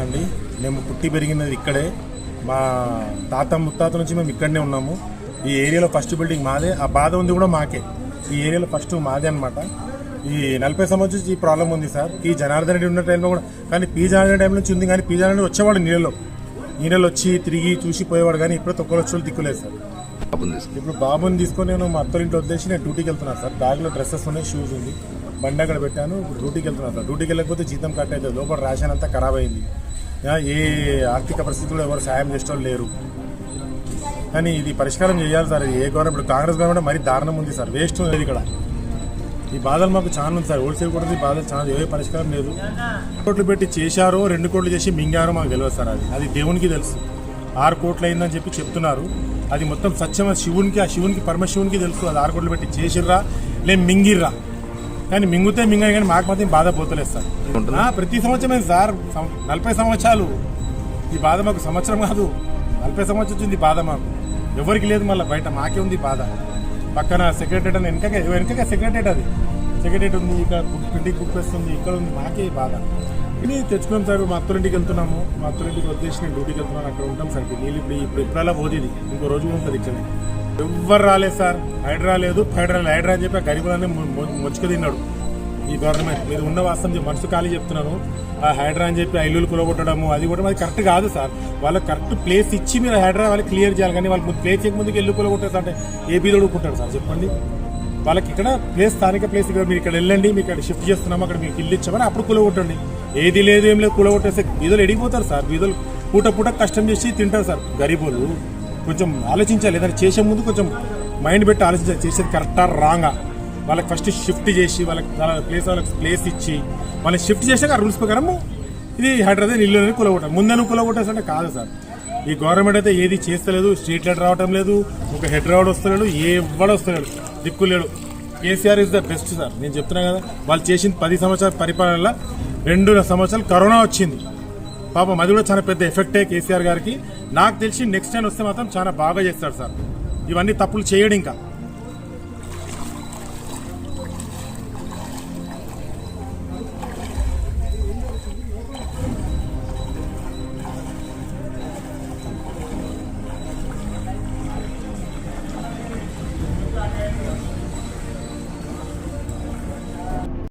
అండి మేము పుట్టి పెరిగినది ఇక్కడే. మా తాత ముత్తాత నుంచి మేము ఇక్కడనే ఉన్నాము. ఈ ఏరియాలో ఫస్ట్ బిల్డింగ్ మాదే. ఆ బాధ ఉంది కూడా మాకే. ఈ ఏరియాలో ఫస్ట్ మాదే అనమాట. ఈ 40 సంవత్సరాల నుంచి ఈ ప్రాబ్లం ఉంది సార్. పి జనార్దన్ రెడ్డి ఉన్న టైంలో కూడా, కానీ పి జనార్దన్ టైం నుంచి ఉంది. కానీ పి జనార్దన్ రెడ్డి వచ్చేవాడు నీళ్ళలో వచ్చి తిరిగి చూసి పోయేవాడు. కానీ ఇప్పుడు తొక్కలు వచ్చి దిక్కులేదు సార్. ఇప్పుడు బాబుని తీసుకొని నేను మా అత్తల ఇంట్లో వదిలేసి నేను డ్యూటీకి వెళ్తున్నాను సార్. బ్యాగ్లో డ్రెస్సెస్ ఉన్నాయి, షూస్ ఉంది, బండి అక్కడ పెట్టాను. ఇప్పుడు డ్యూటీకి వెళ్తున్నాను సార్. డ్యూటీకి వెళ్ళకపోతే జీతం కట్ అవుతుంది. లోపల రేషన్ అంతా ఖరాబ్ అయింది. ఏ ఆర్థిక పరిస్థితుల్లో ఎవరు సాయం చేసేవాళ్ళు లేరు. కానీ ఇది పరిష్కారం చేయాలి సార్. ఏ గవర్నమెంట్, కాంగ్రెస్ గవర్నమెంట్ మరీ దారుణం ఉంది సార్. వేస్ట్ ఉంది ఇక్కడ. ఈ బాధలు మాకు చాలా ఉంది సార్. హోల్సేల్ కూడా ఈ బాధలు చాలా, ఏ పరిష్కారం లేదు. కోట్లు పెట్టి చేశారో 2 కోట్లు చేసి మింగారో మాకు తెలియదు సార్. అది దేవునికి తెలుసు. 6 కోట్లు అయిందని చెప్పి చెప్తున్నారు. అది మొత్తం సత్యం. శివునికి, ఆ శివునికి, పరమశివునికి తెలుసు. అది 6 కోట్లు పెట్టి చేసిర్రా లే మింగిర్రా. కానీ మింగుతే మింగాయి, కానీ మాకు మాత్రం బాధ పోతలేదు సార్. ప్రతి సంవత్సరమే సార్. 40 సంవత్సరాలు ఈ బాధ మాకు. సంవత్సరం కాదు, 40 సంవత్సరం వచ్చింది బాధ మాకు. ఎవరికి లేదు. మళ్ళీ బయట మాకే ఉంది బాధ. పక్కన సెక్రటరేట్ అని వెనక సెక్రటరేట్, అది సెక్రటరేట్ ఉంది. ఇక్కడ పిండి కుప్పేస్తుంది. ఇక్కడ ఉంది. మాకే బాధ. ఇది తెచ్చుకున్నాం సార్. మా అత్తలింటికి వెళ్తున్నాము. మా అత్తలింటికి వదిలేసి నేను డ్యూటీకి వెళ్తున్నాను. అక్కడ ఉంటాం సార్. నీళ్ళు ఇప్పుడు ఎప్పుడలా పోతుంది. ఇంకో రోజు కూడా ఉంటుంది ఇక్కడ. ఎవ్వరు రాలేదు సార్. హైడ్రా లేదు, హైడ్రా అని చెప్పి ఆ గరీబులన్నీ మొచ్చుకు తిన్నాడు ఈ గవర్నమెంట్. మీరు ఉన్న వాస్తవం మనసు ఖాళీ చెప్తున్నాను. ఆ హైడ్రా అని చెప్పి ఇల్లులు కులగొట్టడము అది కూడా అది కరెక్ట్ కాదు సార్. వాళ్ళకి కరెక్ట్ ప్లేస్ ఇచ్చి మీరు హైడ్రా వాళ్ళకి క్లియర్ చేయాలి. కానీ వాళ్ళకి ప్లేస్ చేయకముందుకు ఇల్లు కులగొట్టేస్తా అంటే ఏ బీదొడుకుంటారు సార్ చెప్పండి. వాళ్ళకి ఇక్కడ ప్లేస్, స్థానిక ప్లేస్ ఇక్కడ మీరు ఇక్కడ వెళ్ళండి, మీకు ఇక్కడ షిఫ్ట్ చేస్తున్నాము, అక్కడ మీకు ఇల్లు ఇచ్చామని అప్పుడు కులగొట్టండి. ఏది లేదు ఏం లేదు కులగొట్టేస్తే బీదలు ఎడిగిపోతారు సార్. బీదలు పూట కష్టం చేసి తింటారు సార్. గరీబులు కొంచెం ఆలోచించాలి. ఏదైనా చేసే ముందు కొంచెం మైండ్ పెట్టి ఆలోచించాలి. చేసేది కరెక్టా రాంగా. వాళ్ళకి ఫస్ట్ షిఫ్ట్ చేసి వాళ్ళకి ప్లేస్ ఇచ్చి వాళ్ళని షిఫ్ట్ చేసాక రూల్స్ ప్రకారం ఇది హైదరాబాద్ ఇల్లు కులగొట్టాలి. ముందే కులగొట్టేసంటే కాదు సార్. ఈ గవర్నమెంట్ అయితే ఏది చేస్తలేదు. స్ట్రీట్ లైట్ రావటం లేదు, ఒక హెడ్ రావడం వస్తలేడు, ఎవడు వస్తలేడు, దిక్కులేడు. KCR is the best sir. నేను చెప్తున్నా కదా. వాళ్ళు చేసిన 10 సంవత్సరాల పరిపాలనలో 2 సంవత్సరాలు కరోనా వచ్చింది. పాపం అది కూడా చాలా పెద్ద ఎఫెక్టే కేసీఆర్ గారికి. నాకు తెలిసి నెక్స్ట్ టైం వస్తే మాత్రం చాలా బాగా చేస్తాడు సార్. ఇవన్నీ తప్పులు చేయడు ఇంకా.